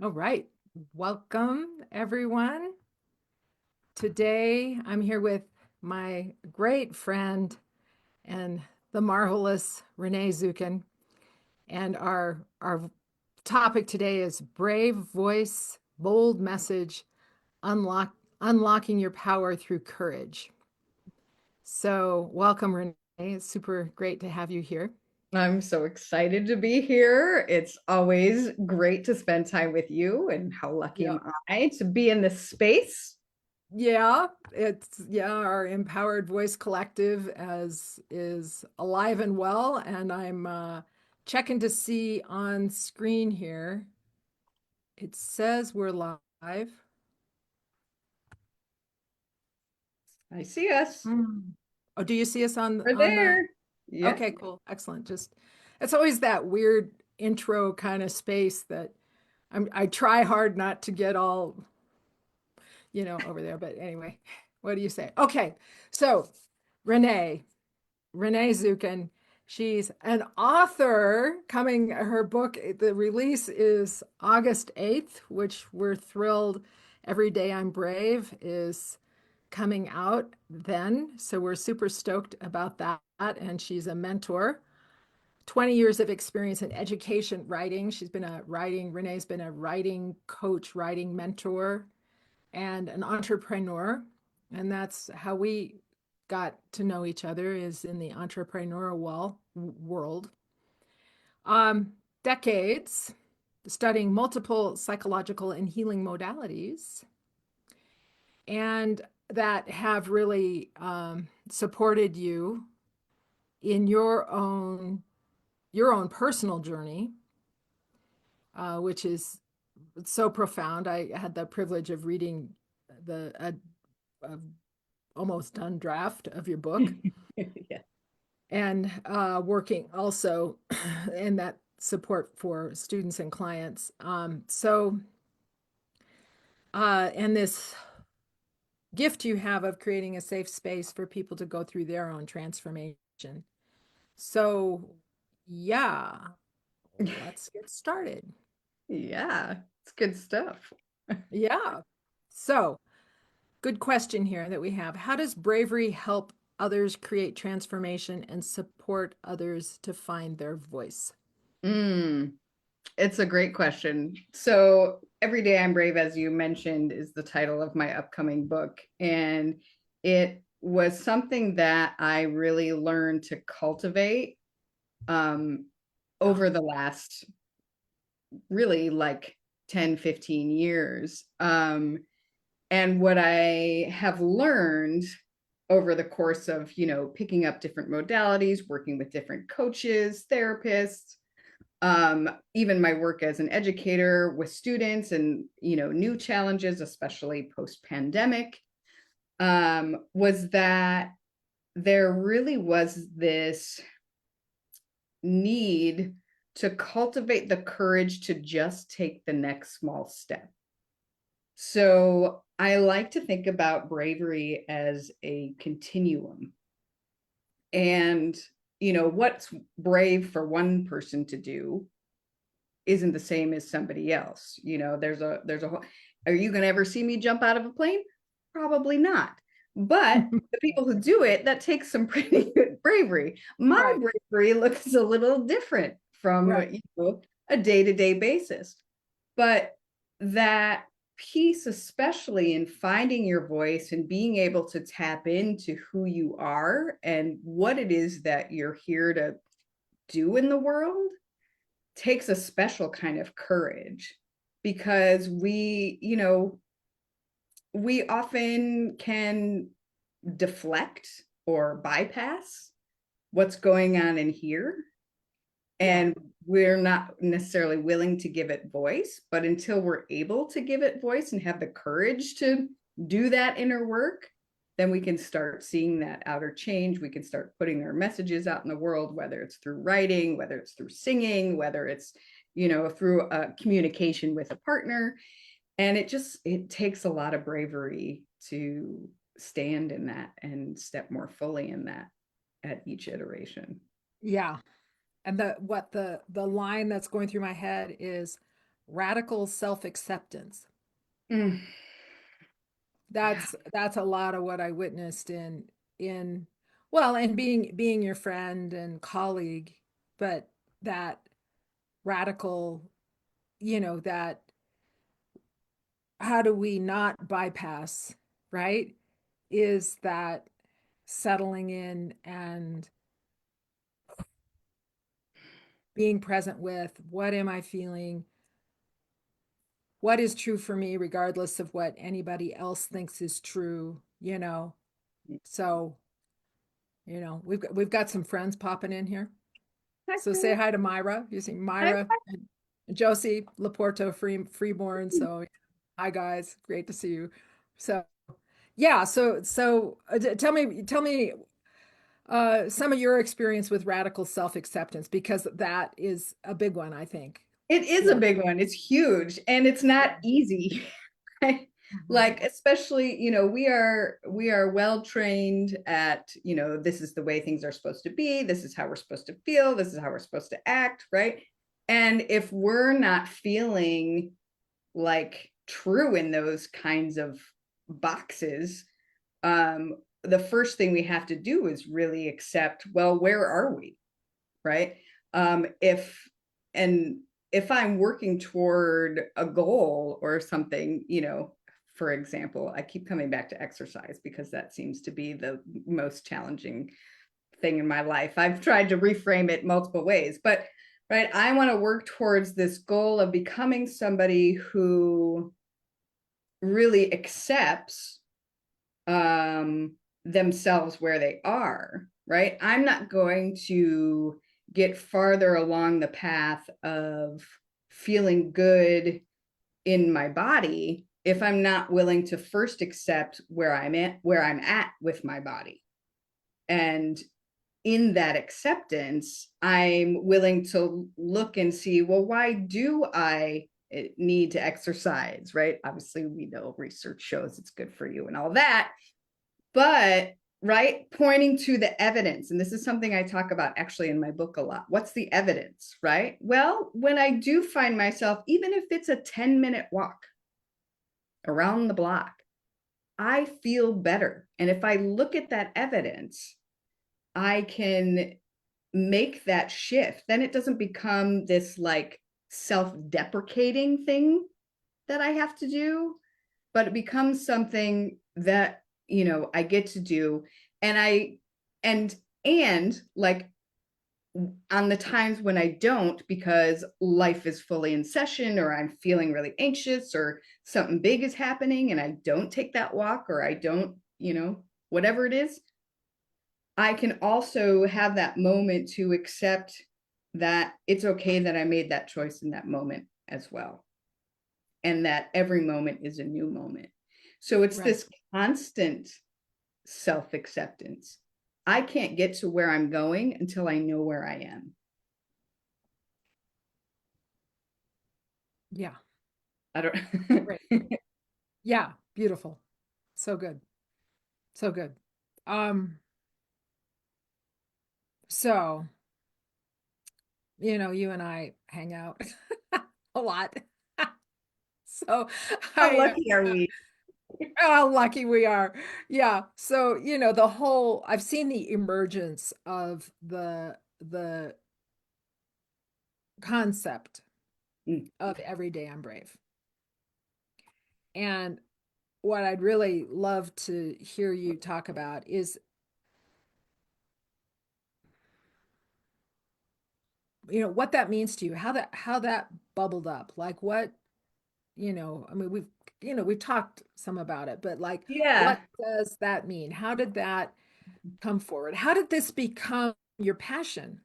All right. Welcome, everyone. Today, I'm here with my great friend and the marvelous Renee Zukin. And our topic today is Brave Voice, Bold Message, Unlocking Your Power Through Courage. So, welcome, Renee. It's super great to have you here. I'm so excited to be here. It's always great to spend time with you, and how lucky Yeah. am I to be in this space? Our Empowered Voice Collective as is alive and well, and I'm checking to see on screen here. It says we're live. I see us. Mm. Oh, do you see us We're on the? there. Yep. Okay, cool, excellent. Just it's always that weird intro kind of space that I try hard not to get all over there, but anyway, what do you say? Okay, so Renee. Renee Zukin. She's an author coming, her book, the release is August 8th, which we're thrilled. Every Day I'm Brave is coming out then. So we're super stoked about that. And she's a mentor, 20 years of experience in education writing. Renee's been a writing coach, writing mentor, and an entrepreneur. And that's how we got to know each other is in the entrepreneurial world. Decades studying multiple psychological and healing modalities, and that have really supported you in your own personal journey, which is so profound. I had the privilege of reading the a almost done draft of your book Yeah. and working also in that support for students and clients. And this gift you have of creating a safe space for people to go through their own transformation. So, yeah, let's get started. Yeah. It's good stuff. Yeah. So, good question here that we have. How does bravery help others create transformation and support others to find their voice? Mm, it's a great question. So, Every Day I'm Brave, as you mentioned, is the title of my upcoming book. And it was something that I really learned to cultivate um, Yeah. over the last really like 10, 15 years. And what I have learned over the course of, picking up different modalities, working with different coaches, therapists, even my work as an educator with students and, new challenges, especially post pandemic, was that there really was this need to cultivate the courage to just take the next small step. So I like to think about bravery as a continuum. And, what's brave for one person to do isn't the same as somebody else. There's a whole, are you going to ever see me jump out of a plane? Probably not. But the people who do it, that takes some pretty good bravery. My Right, bravery looks a little different from, right. a day-to-day basis. But that piece, especially in finding your voice and being able to tap into who you are and what it is that you're here to do in the world, takes a special kind of courage, because we often can deflect or bypass what's going on in here, Yeah. and we're not necessarily willing to give it voice. But until we're able to give it voice and have the courage to do that inner work, then we can start seeing that outer change. We can start putting our messages out in the world, whether it's through writing, whether it's through singing, whether it's through a communication with a partner. And it takes a lot of bravery to stand in that and step more fully in that at each iteration. Yeah. And the line that's going through my head is radical self-acceptance. Mm, yeah. That's a lot of what I witnessed in well, and being your friend and colleague, but that radical, that how do we not bypass, right? Is that settling in and being present with what am I feeling? What is true for me, regardless of what anybody else thinks is true. So, we've got some friends popping in here. So say hi to Myra. You see Myra and Josie Laporto Freeborn. So hi guys, great to see you. So yeah, tell me some of your experience with radical self-acceptance, because that is a big one, I think. It is a For big one. It's huge and it's not yeah. easy. Right? Mhm. Like especially, we are well trained at, this is the way things are supposed to be, this is how we're supposed to feel, this is how we're supposed to act, right? And if we're not feeling like true in those kinds of boxes, the first thing we have to do is really accept, well, where are we? Right? If and if I'm working toward a goal or something, for example, I keep coming back to exercise because that seems to be the most challenging thing in my life. I've tried to reframe it multiple ways, but right, I want to work towards this goal of becoming somebody who really accepts um, themselves where they are, right? I'm not going to get farther along the path of feeling good in my body if I'm not willing to first accept where I'm at with my body. And in that acceptance, I'm willing to look and see, well, why do I need to exercise, right? Obviously, we know research shows it's good for you and all that, but right, pointing to the evidence. And this is something I talk about actually in my book a lot. What's the evidence, right? Well, when I do find myself, even if it's a 10-minute walk around the block, I feel better. And if I look at that evidence, I can make that shift. Then it doesn't become this like self-deprecating thing that I have to do, but it becomes something that, I get to do. And and like on the times when I don't, because life is fully in session or I'm feeling really anxious or something big is happening and I don't take that walk or I don't, whatever it is, I can also have that moment to accept that it's okay that I made that choice in that moment as well. And that every moment is a new moment. So it's Right. this constant self acceptance. I can't get to where I'm going until I know where I am. Yeah. I Great. don't. Yeah. Beautiful. So good. So good. Um, so, you and I hang out a lot. So How I, lucky are we? how lucky we are. Yeah. So, I've seen the emergence of the concept Mm. of every day I'm brave. And what I'd really love to hear you talk about is, what that means to you, how that bubbled up. Like I mean, we've talked some about it, but like, Yeah. what does that mean? How did that come forward? How did this become your passion?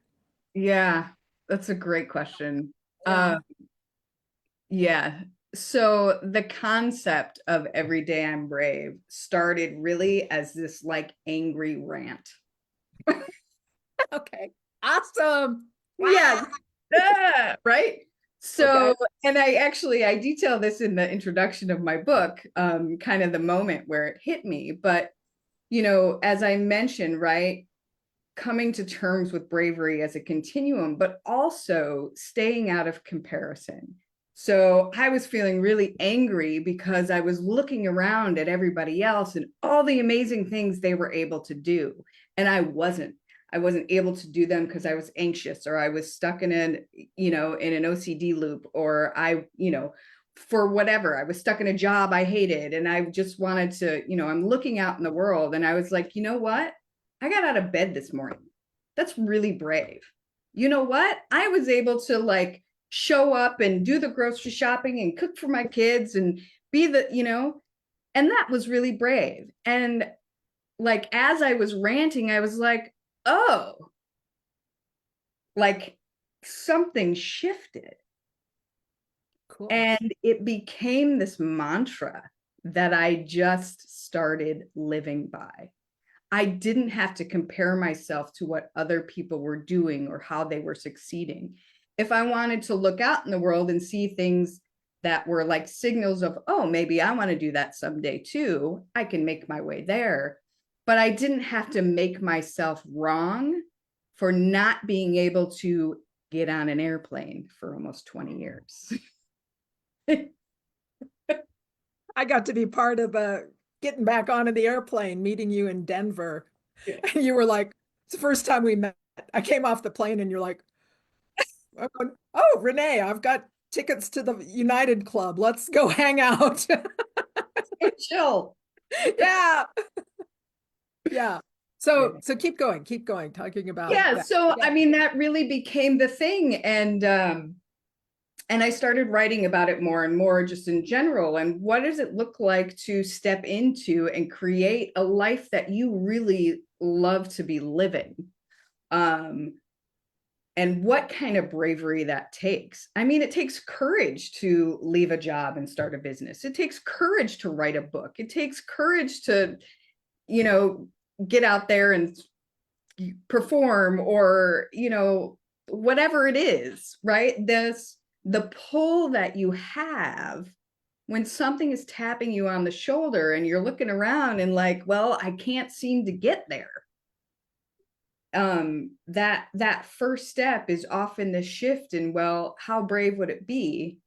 Yeah. That's a great question. Yeah. Yeah. So the concept of Every Day I'm Brave started really as this like angry rant. Okay. Awesome. Yeah. Wow. Right. Okay. So, and I detail this in the introduction of my book, kind of the moment where it hit me. But, as I mentioned, right, coming to terms with bravery as a continuum, but also staying out of comparison. So I was feeling really angry because I was looking around at everybody else and all the amazing things they were able to do. And I wasn't. I wasn't able to do them because I was anxious, or I was stuck in an OCD loop, or for whatever. I was stuck in a job I hated, and I just wanted to, I'm looking out in the world, and I was like, you know what? I got out of bed this morning. That's really brave. You know what? I was able to like show up and do the grocery shopping and cook for my kids and be and that was really brave. And like, as I was ranting, I was like, oh, like something shifted. Cool. And it became this mantra that I just started living by. I didn't have to compare myself to what other people were doing or how they were succeeding. If I wanted to look out in the world and see things that were like signals of, oh, maybe I want to do that someday too, I can make my way there. But I didn't have to make myself wrong for not being able to get on an airplane for almost 20 years. I got to be part of getting back onto the airplane, meeting you in Denver. And you were like, it's the first time we met. I came off the plane and you're like, I'm going, oh, Renee, I've got tickets to the United Club. Let's go hang out. So chill. Yeah. Yeah. Yeah. So keep going, talking about Yeah, that. so Yeah. I mean that really became the thing, and I started writing about it more and more just in general. And what does it look like to step into and create a life that you really love to be living? Um, and what kind of bravery that takes. I mean, it takes courage to leave a job and start a business. It takes courage to write a book. It takes courage to, you know, get out there and perform, or whatever it is, right? The pull that you have when something is tapping you on the shoulder and you're looking around and like, well, I can't seem to get there. That first step is often the shift in, well, how brave would it be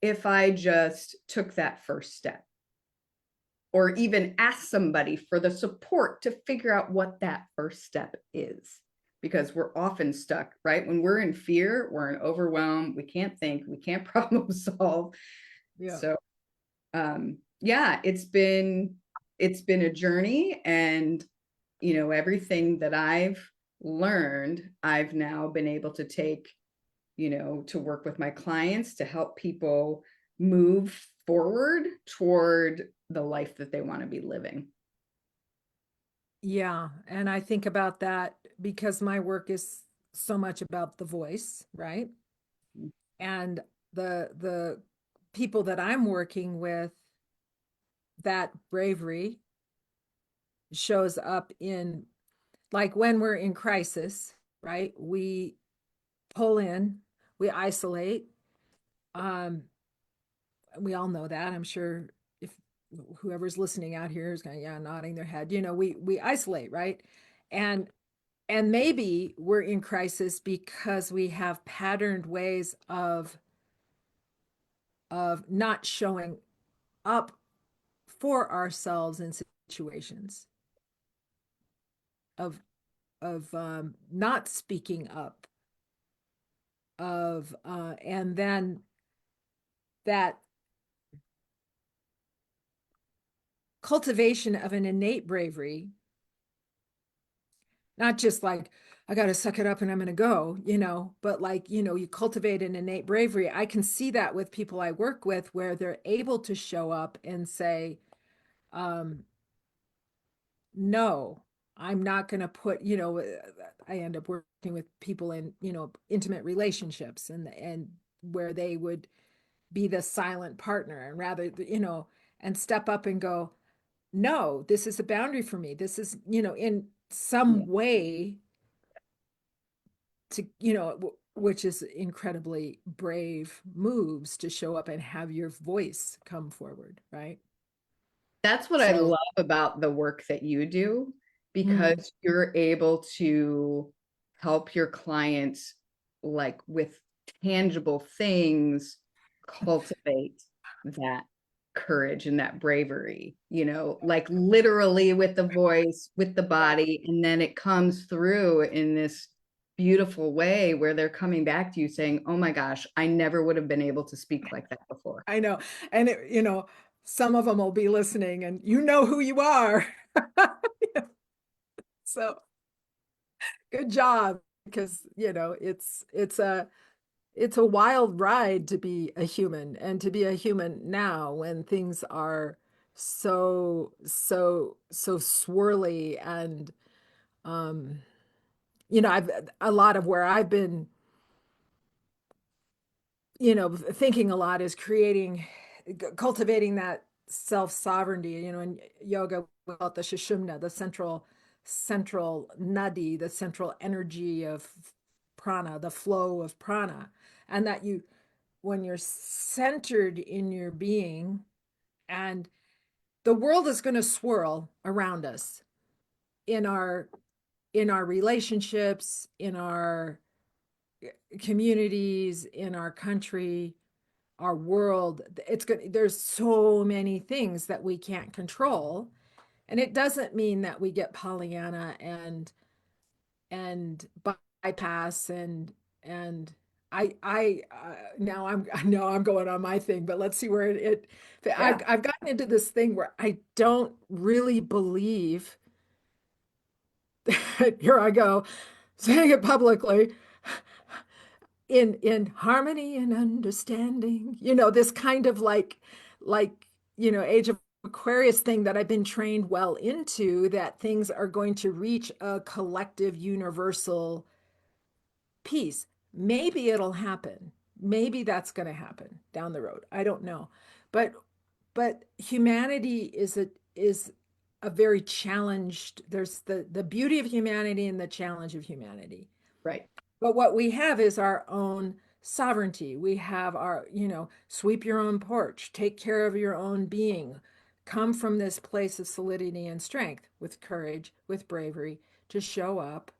if I just took that first step, or even ask somebody for the support to figure out what that first step is? Because we're often stuck, right? When we're in fear, we're in overwhelm, we can't think, we can't problem solve. Yeah. So yeah, it's been a journey, and everything that I've learned, I've now been able to take, to work with my clients to help people move forward toward the life that they want to be living. Yeah. And I think about that because my work is so much about the voice, right? And the people that I'm working with, that bravery shows up in, like, when we're in crisis, right? We pull in, we isolate. Um, we all know that. I'm sure if whoever's listening out here is going, yeah, nodding their head. We isolate, right? And and maybe we're in crisis because we have patterned ways of not showing up for ourselves in situations, of not speaking up, of and then that cultivation of an innate bravery, not just like I got to suck it up and I'm going to go, but like, you cultivate an innate bravery. I can see that with people I work with where they're able to show up and say, um, no, I'm not going to put, I end up working with people in, intimate relationships, and where they would be the silent partner, and rather, and step up and go, no, this is a boundary for me. This is, in Yeah. some way to, which is incredibly brave moves to show up and have your voice come forward, right? That's what I So, love about the work that you do, mm, because you're able to help your clients like with tangible things, cultivate that courage and that bravery, like literally with the voice, with the body, and then it comes through in this beautiful way where they're coming back to you saying, "Oh my gosh, I never would have been able to speak like that before." I know. And some of them will be listening and you know who you are. So good job because, it's a wild ride to be a human and to be a human now when things are so swirly and um I've a lot of where I've been thinking a lot is cultivating that self-sovereignty, in yoga we call it the shushumna, the central nadi, the central energy of prana, the flow of prana. And that when you're centered in your being, and the world is going to swirl around us in our relationships, in our communities, in our country, our world. It's good. There's so many things that we can't control. And it doesn't mean that we get Pollyanna and bypass and now I'm going on my thing, but let's see where Yeah. I've gotten into this thing where I don't really believe here I go saying it publicly in harmony and understanding, this kind of like age of Aquarius thing that I've been trained well into, that things are going to reach a collective universal peace. Maybe it'll happen. Maybe that's going to happen down the road. I don't know. But humanity is a very challenged. There's the beauty of humanity and the challenge of humanity. Right. But what we have is our own sovereignty. We have our, sweep your own porch, take care of your own being, come from this place of solidity and strength with courage, with bravery to show up.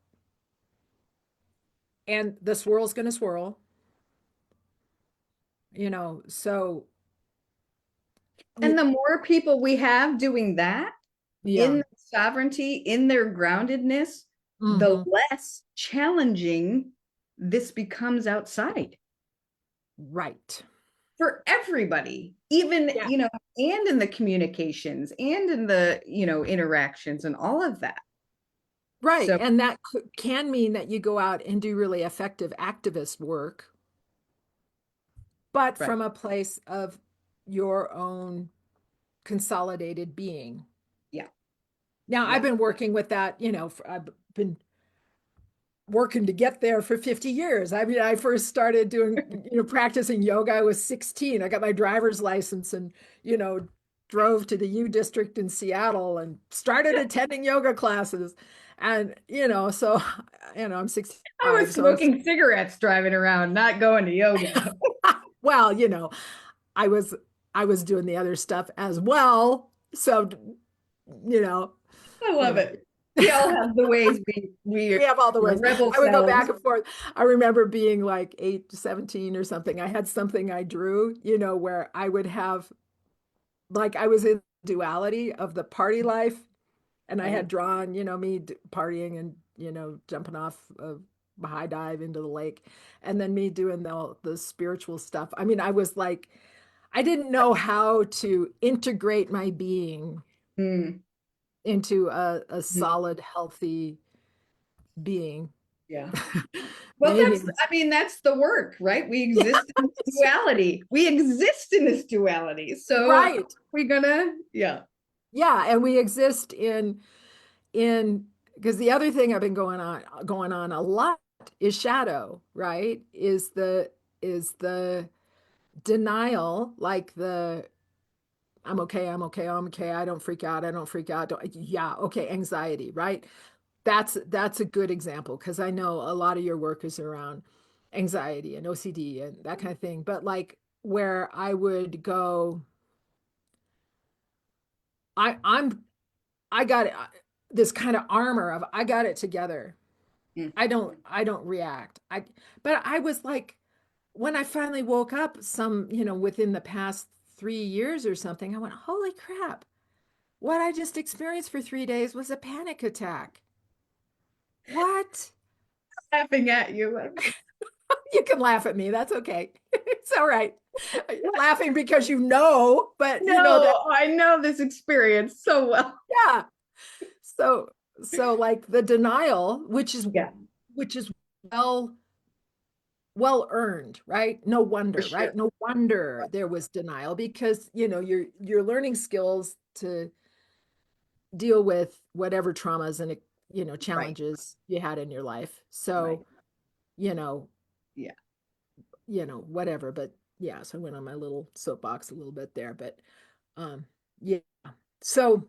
And the swirl's going to swirl, so And the more people we have doing that yeah. in sovereignty, in their groundedness, the Hmm. less challenging this becomes outside Right. for everybody, even, Yeah. and in the communications and in the, interactions and all of that. Right. So, And that can mean that you go out and do really effective activist work, but right. from a place of your own consolidated being. Yeah. Now, I've Yeah. been working with that, I've been working to get there for 50 years. I mean, I first started doing, practicing yoga. I was 16. I got my driver's license and, you know, drove to the U District in Seattle and started attending yoga classes. And, so, I'm I was 65. So smoking cigarettes driving around, not going to yoga. well, I was I was doing the other stuff as well. So, you know, I you love know, it. We all have the ways we we are have all the ways. rebel I would go back selves. and forth. I remember being like 8 to 17 or something. I had something I drew, where I would have, like, I was in duality of the party life, and I had Oh. drawn, me partying and, jumping off a high dive into the lake, and then me doing the spiritual stuff. I mean, I was like, I didn't know how to integrate my being Mm, into a mm, solid, healthy being. yeah. Well, Maybe. that's the work, right? We exist in this duality. We exist in this duality. So Right. we're gonna, yeah. Yeah, and we exist in because the other thing I've been going on a lot is shadow, right? Is the denial, like the I'm okay, I don't freak out, I don't freak out. Yeah, okay, anxiety, right? That's a good example because I know a lot of your work is around anxiety and OCD and that kind of thing. But like where I would go, I'm I got it, this kind of armor of I got it together. Mm, I don't react. But I was like, when I finally woke up within the past 3 years or something, I went, holy crap, what I just experienced for 3 days was a panic attack. What? Laughing at you. You can laugh at me. That's okay. It's all right. You're laughing because you know, but you know that, No, I know this experience so well. yeah. So, so like the denial, Yeah, which is well, well earned, right? No for wonder, sure. right? No wonder there was denial because, you're learning skills to deal with whatever traumas and, Right, challenges you had in your life. right. So, you know, Yeah. whatever. But yeah, so I went on my little soapbox a little bit there, but um, yeah. So,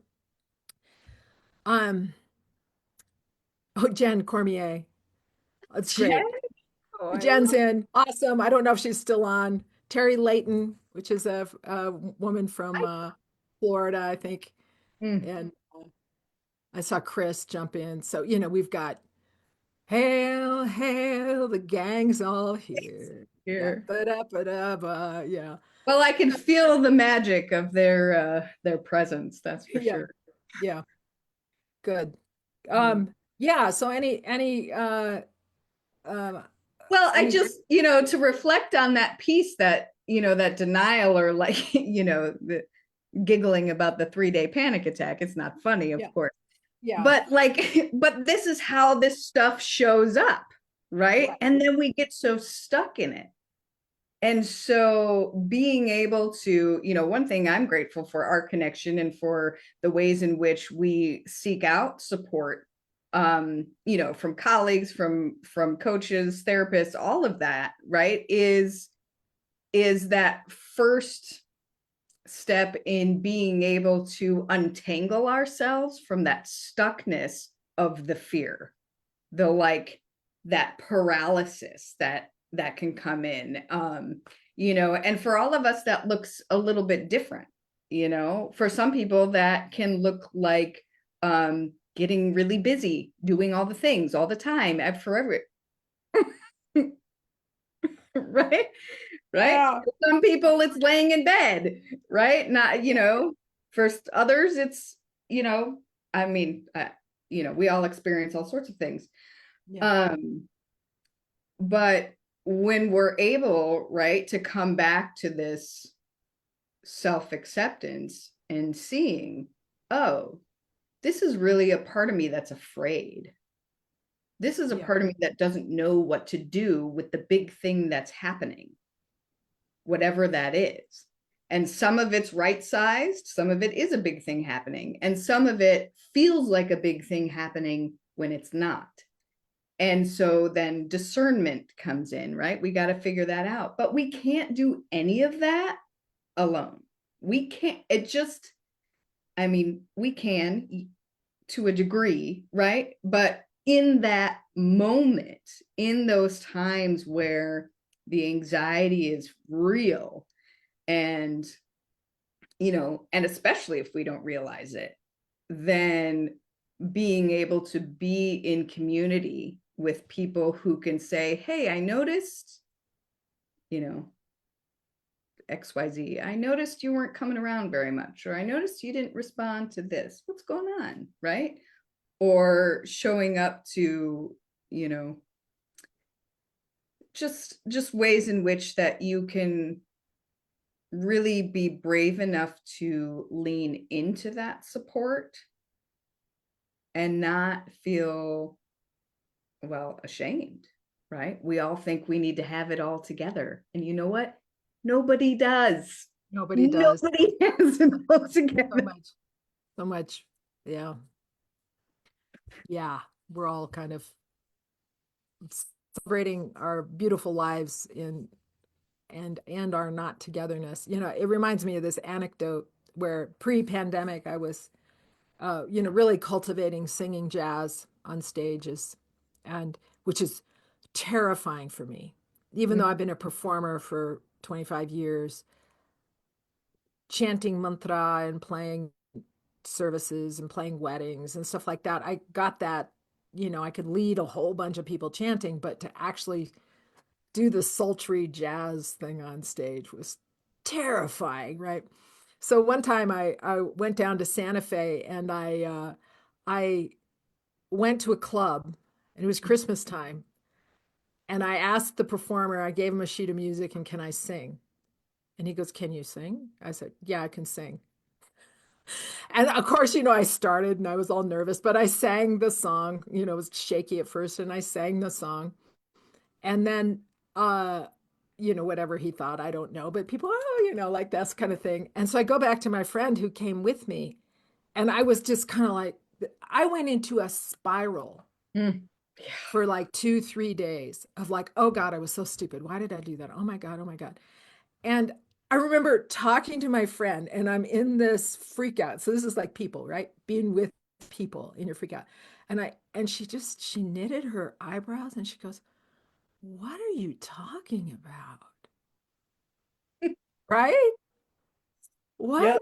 um, oh, Jen Cormier, that's Jen? great. Oh, I Jen's love in, awesome. I don't know if she's still on. Terry Layton, which is a woman from it. Florida, I think, Mm, and I saw Chris jump in. So, we've got hail, hail, the gang's all here. Da, here. ba, da, ba, da, ba. Yeah. Well, I can feel the magic of their presence, that's for Yeah. sure. Yeah. Good. Mm. Yeah. So uh, Well, I any, just, to reflect on that piece that, that denial or like, the giggling about the 3-day panic attack. It's not funny, of yeah. course. Yeah. But like, but this is how this stuff shows up, right? Right. And then we get so stuck in it. And so being able to, one thing I'm grateful for our connection and for the ways in which we seek out support, from colleagues, from coaches, therapists, all of that, right, is that first step in being able to untangle ourselves from that stuckness of the fear, the like that paralysis that can come in, and for all of us that looks a little bit different. For some people that can look like getting really busy doing all the things all the time and forever. Right, right. Yeah. For some people it's laying in bed, right, not, for others it's, you know I mean, we all experience all sorts of things. Yeah. um but when we're able, right, to come back to this self-acceptance and seeing, oh, this is really a part of me that's afraid. This is a Yeah. part of me that doesn't know what to do with the big thing that's happening, whatever that is. And some of it's right sized, some of it is a big thing happening, and some of it feels like a big thing happening when it's not. And so then discernment comes in, right? We got to figure that out. But we can't do any of that alone. We can't, I mean, we can to a degree, right? But in that moment, in those times where the anxiety is real, and, and especially if we don't realize it, then being able to be in community with people who can say, hey, I noticed, you know, XYZ. I noticed you weren't coming around very much, or I noticed you didn't respond to this. What's going on? Right. Or showing up to, you know, just ways in which that you can really be brave enough to lean into that support and not feel, well, ashamed, right? We all think we need to have it all together. And you know what? Nobody does. Nobody does. Nobody has it all So together. much. So much. Yeah. Yeah. We're all kind of celebrating our beautiful lives and our not togetherness. It reminds me of this anecdote where pre-pandemic I was really cultivating singing jazz on stages, and which is terrifying for me. Even though I've been a performer for 25 years, chanting mantra and playing services and playing weddings and stuff like that, I got that, I could lead a whole bunch of people chanting, but to actually do the sultry jazz thing on stage was terrifying, right? So one time I went down to Santa Fe and I went to a club and it was Christmas time. And I asked the performer, I gave him a sheet of music and can I sing? And he goes, can you sing? I said, yeah, I can sing. And of course, I started and I was all nervous, but I sang the song, it was shaky at first and I sang the song. And then, uh, whatever he thought, I don't know, but people, oh, like that's kind of thing. And so I go back to my friend who came with me and I was just kind of like, I went into a spiral Mm. Yeah. for like 2, 3 days of like, oh God, I was so stupid. Why did I do that? Oh my God, oh my God. And I remember talking to my friend and I'm in this freak out. So this is like people, right? Being with people in your freak out. And she knitted her eyebrows and she goes, what are you talking about? Right? Yep. What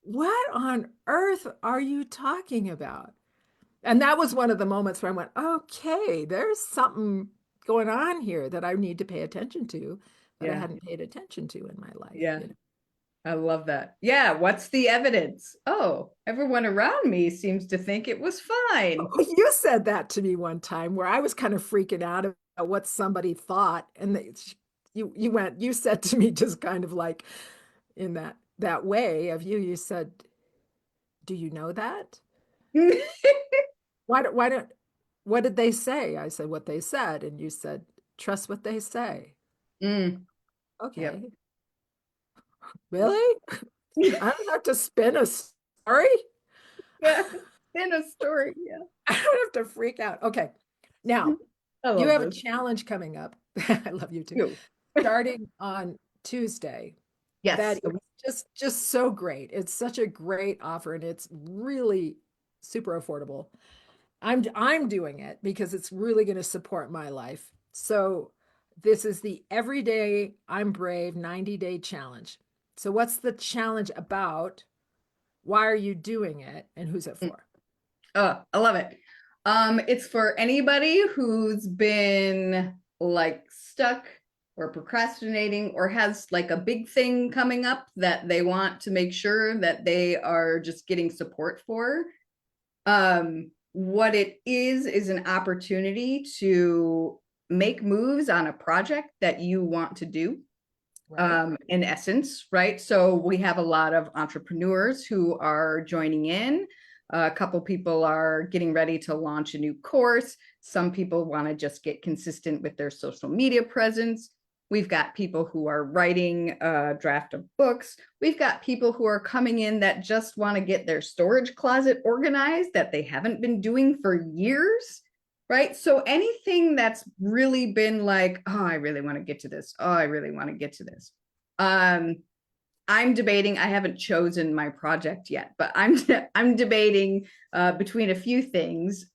what on earth are you talking about? And that was one of the moments where I went, okay, there's something going on here that I need to pay attention to that I Yeah. hadn't paid attention to in my life, Yeah. I love that. Yeah. What's the evidence? Oh, everyone around me seems to think it was fine. Oh, you said that to me one time where I was kind of freaking out about what somebody thought, and you said to me just kind of like in that way of you said, "Do you know that? Why don't what did they say?" I said, "What they said," and you said, "Trust what they say." Mm, yep. Okay, really? I don't have to spin a story. Yeah. In a story. Yeah. I don't have to freak out. Okay, now I you love have a this. challenge coming up. I love you too. You. Starting on Tuesday. That Yes. is just so great. It's such a great offer and it's really super affordable. I'm doing it because it's really going to support my life. So this is the Everyday I'm Brave 90-day challenge. So what's the challenge about? Why are you doing it? And who's it for? Oh, I love it. It's for anybody who's been like stuck or procrastinating or has like a big thing coming up that they want to make sure that they are just getting support for. What it is an opportunity to make moves on a project that you want to do, Right? in essence, right? So we have a lot of entrepreneurs who are joining in. A couple people are getting ready to launch a new course. Some people want to just get consistent with their social media presence. We've got people who are writing a draft of books. We've got people who are coming in that just want to get their storage closet organized that they haven't been doing for years, right? So anything that's really been like, oh, I really want to get to this. Oh, I really want to get to this. Um, I'm debating. I haven't chosen my project yet, but I'm debating between a few things.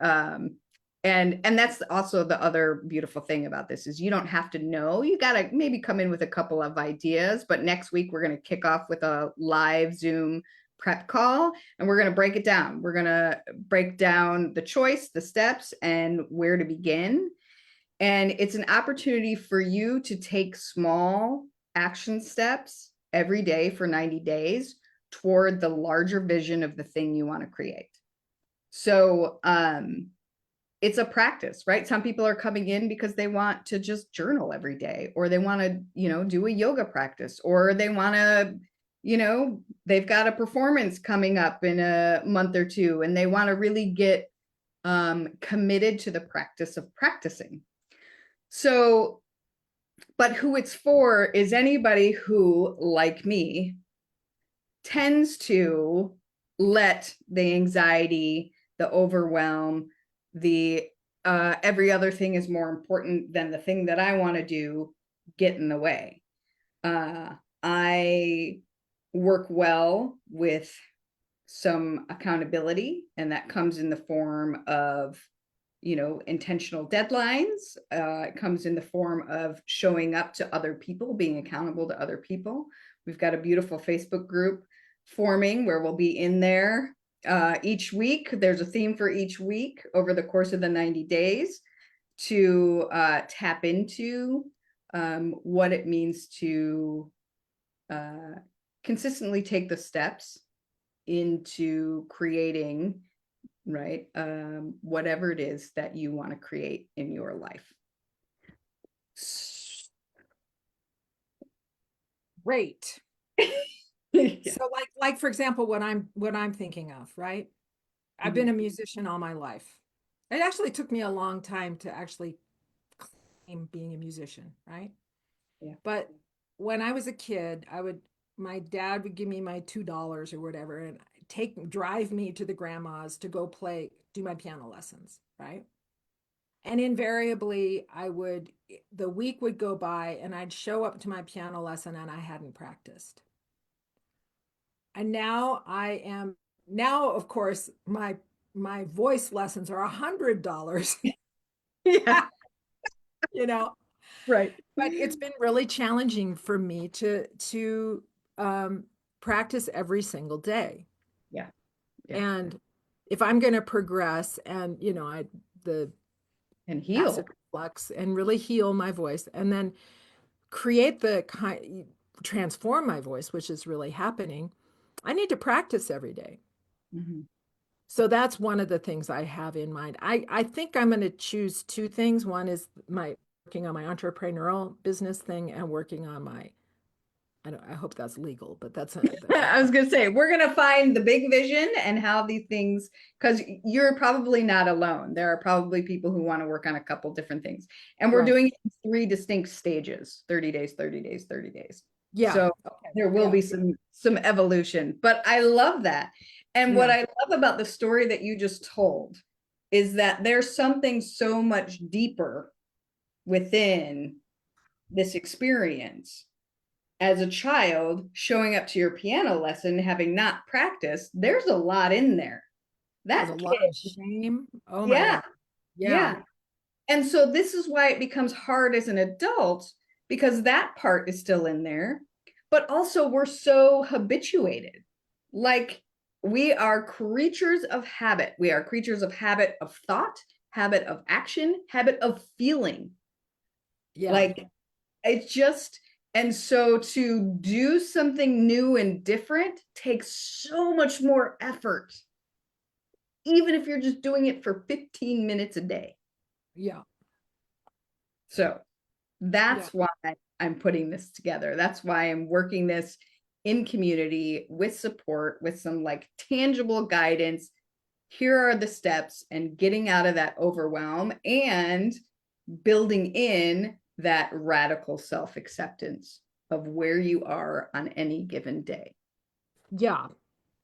And that's also the other beautiful thing about this is you don't have to know. You got to maybe come in with a couple of ideas. But next week we're going to kick off with a live Zoom prep call, and we're going to break it down. We're going to break down the choice, the steps, and where to begin. And it's an opportunity for you to take small action steps every day for 90 days toward the larger vision of the thing you want to create. So it's a practice, right? Some people are coming in because they want to just journal every day, or they want to, do a yoga practice, or they want to, they've got a performance coming up in a month or two, and they want to really get committed to the practice of practicing. So, but who it's for is anybody who, like me, tends to let the anxiety, the overwhelm, the every other thing is more important than the thing that I want to do get in the way. I work well with some accountability, and that comes in the form of intentional deadlines. It comes in the form of showing up to other people, being accountable to other people. We've got a beautiful Facebook group forming where we'll be in there each week. There's a theme for each week over the course of the 90 days to tap into what it means to consistently take the steps into creating, right, whatever it is that you want to create in your life. Great. Yeah. So like for example, what I'm thinking of, right? I've been Mhm. a musician all my life. It actually took me a long time to actually claim being a musician, right? Yeah. But when I was a kid, my dad would give me my $2 or whatever and drive me to the grandma's to go do my piano lessons, right? And invariably, the week would go by and I'd show up to my piano lesson and I hadn't practiced. And now, of course, my voice lessons are $100, Yeah. you know, Right. but it's been really challenging for me to um, practice every single day. Yeah. Yeah. And if I'm going to progress and, the And acid heal. reflux and really heal my voice and then create transform my voice, which is really happening, I need to practice every day. Mhm. So that's one of the things I have in mind. I think I'm going to choose two things. One is my working on my entrepreneurial business thing and working on I hope that's legal, but I was going to say, we're going to find the big vision and how these things, because you're probably not alone. There are probably people who want to work on a couple different things. And we're right. doing it in three distinct stages: 30 days, 30 days, 30 days. Yeah. So Okay. there will Yeah. be some evolution. But I love that. And what Yeah. I love about the story that you just told is that there's something so much deeper within this experience. As a child, showing up to your piano lesson, having not practiced, there's a lot in there. There's a That lot of kid, shame. Oh my yeah, God. Yeah. yeah. And so this is why it becomes hard as an adult, because that part is still in there. But also, we're so habituated. Like, we are creatures of habit. We are creatures of habit of thought, habit of action, habit of feeling. Yeah. Like, it's just, and so to do something new and different takes so much more effort, even if you're just doing it for 15 minutes a day. Yeah. So Yeah. that's why I'm putting this together. That's why I'm working this in community with support, with some like tangible guidance. Here are the steps, and getting out of that overwhelm and building in that radical self acceptance of where you are on any given day. Yeah.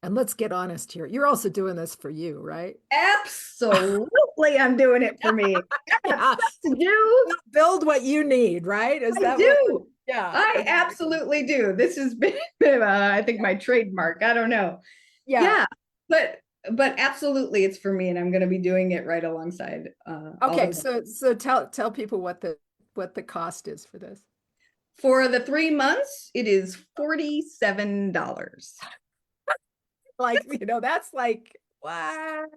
And let's get honest here. You're also doing this for you, right? Absolutely, I'm doing it for me. I got Yeah. stuff to do. Build what you need, right? Is I that what? do. Yeah. I Exactly. absolutely do. This has been, I think, my trademark. I don't know. Yeah. Yeah, but absolutely, it's for me, and I'm going to be doing it right alongside all Okay. the. So tell people what the cost is for this. For the 3 months, it is $47. Like, that's like what?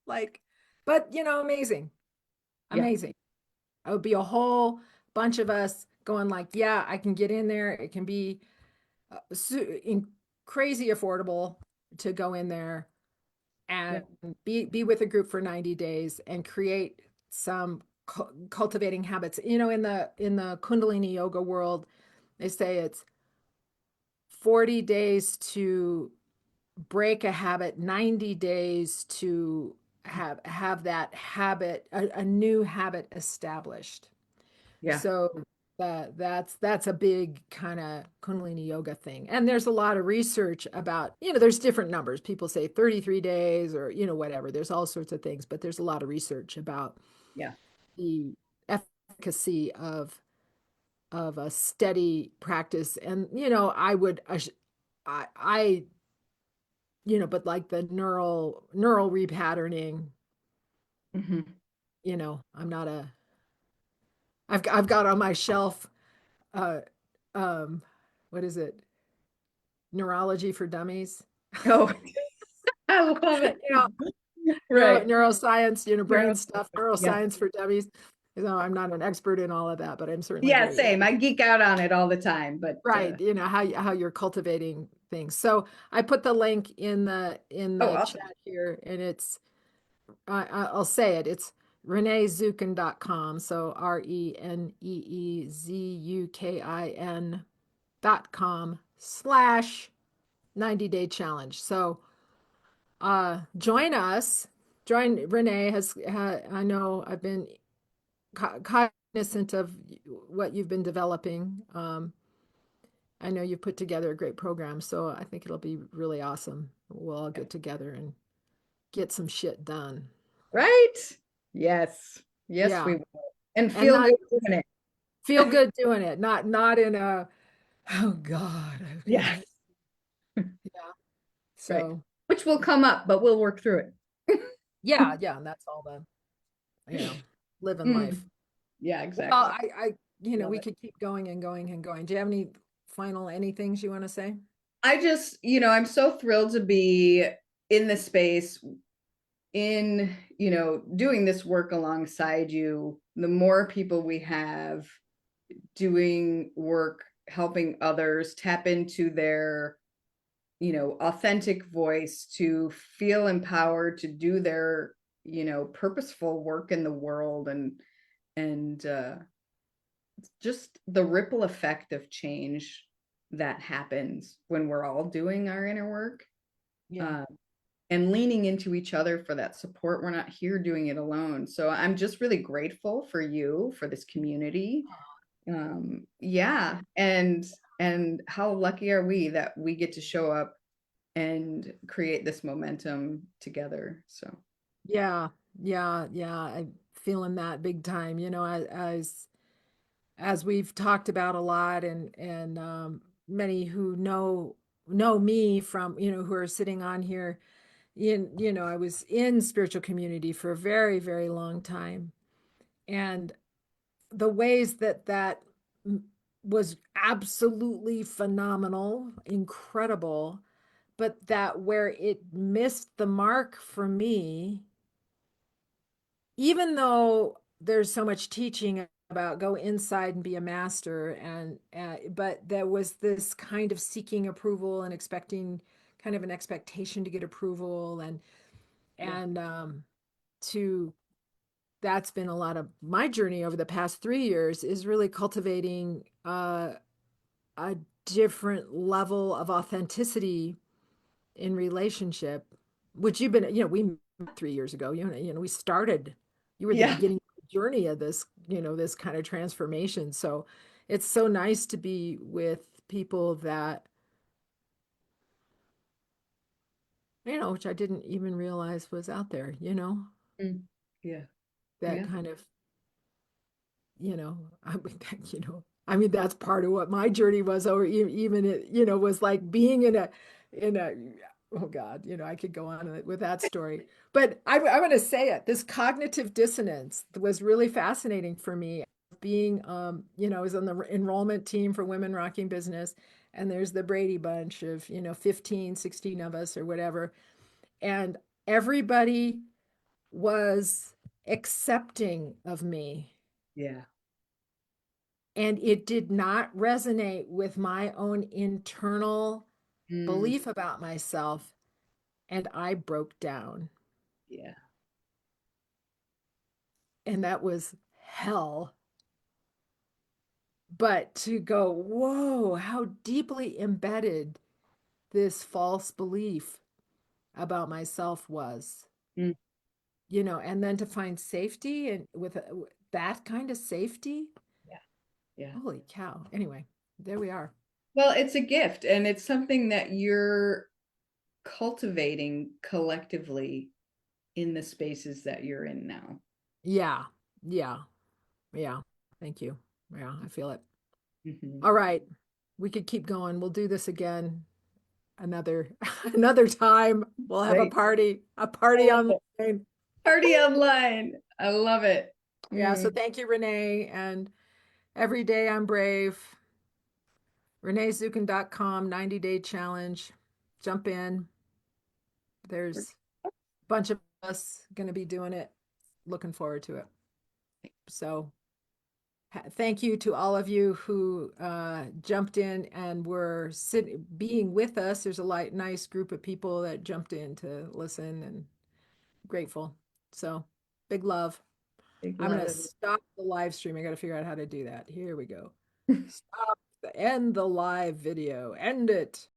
Like, but amazing. Yeah, Amazing. It would be a whole bunch of us going like, yeah, I can get in there. It can be crazy affordable to go in there yeah, and be with a group for 90 days and create some cultivating habits. In the Kundalini yoga world, they say it's 40 days to break a habit, 90 days to have that habit, a new habit established. yeah, So that's a big kind of Kundalini yoga thing. And there's a lot of research about, there's different numbers. People say 33 days or, whatever. There's all sorts of things, but there's a lot of research about yeah. the efficacy of a steady practice. And, I but like the neural repatterning, Mhm. I'm not I've got on my shelf, uh, um, what is it? Neurology for Dummies. Oh, I love it. you know, Right. neuroscience, brain Neuro- stuff, Yeah, neuroscience for dummies. So I'm not an expert in all of that, but I'm certainly Yeah, very same. I geek out on it all the time, but right, you know, how you're cultivating things. So I put the link in oh, the awesome. chat here, and I'll say it. It's reneezukin.com. So RENEEZUKIN.com/ 90-day challenge. So join us. Join Renee I know I've been cognizant of what you've been developing. I know you've put together a great program, so I think it'll be really awesome. We'll all get together and get some shit done. Right? Yes. Yes, Yeah. we will. And And feel not good doing feel it. good doing it. Not in a, oh God, you know. Yes. Yeah. Right. So Which will come up, but we'll work through it. yeah, and that's all living Mm, life. yeah, Well, exactly. Love we it. could keep going and going and going. Do you have any final anythings you want to say? I just, I'm so thrilled to be in the space, doing this work alongside you. The more people we have doing work, helping others tap into their, authentic voice, to feel empowered to do their, purposeful work in the world, and just the ripple effect of change that happens when we're all doing our inner work, Yeah. uh, and leaning into each other for that support. We're not here doing it alone. So I'm just really grateful for you, for this community. Yeah. And how lucky are we that we get to show up and create this momentum together. So Yeah. Yeah. I'm feeling that big time. You know, as we've talked about a lot, and many who know me from, who are sitting on here, I was in spiritual community for a very, very long time. And the ways that was absolutely phenomenal, incredible, but that where it missed the mark for me, even though there's so much teaching about go inside and be a master, and but there was this kind of seeking approval and expecting kind of an expectation to get approval, yeah. and to that's been a lot of my journey over the past 3 years, is really cultivating a different level of authenticity in relationship, which you've been, we met 3 years ago, we started, you were the Yeah. beginning journey of this, this kind of transformation. So it's so nice to be with people that, which I didn't even realize was out there, Mm. Yeah. that Yeah. kind of, I mean, I mean, that's part of what my journey was, or even it, was like being in a, oh God, I could go on with that story, but I'm going to say it. This cognitive dissonance was really fascinating for me. Being, I was on the enrollment team for Women Rocking Business, and there's the Brady Bunch of, 15, 16 of us or whatever. And everybody was accepting of me, Yeah. and it did not resonate with my own internal Mm. belief about myself, and I broke down. Yeah. And that was hell. But to go, whoa, how deeply embedded this false belief about myself was, Mm. and then to find safety and with that kind of safety. Yeah. Yeah. Holy cow. Anyway, there we are. Well, it's a gift, and it's something that you're cultivating collectively in the spaces that you're in now. Yeah. Yeah. Yeah. Thank you. Yeah, I feel it. Hmm. All right. We could keep going. We'll do this again another another time. We'll have Great. a I party love online. it. Party online. I love it. Yeah, so Mm. thank you, Renee. And every day I'm brave. ReneeZukin.com, 90-day challenge. Jump in. There's a bunch of us going to be doing it. Looking forward to it. So thank you to all of you who jumped in and were being with us. There's a nice group of people that jumped in to listen, and grateful. So big love. Big I'm going to love. stop the live stream. I got to figure out how to do that. Here we go. Stop, end the live video. End it.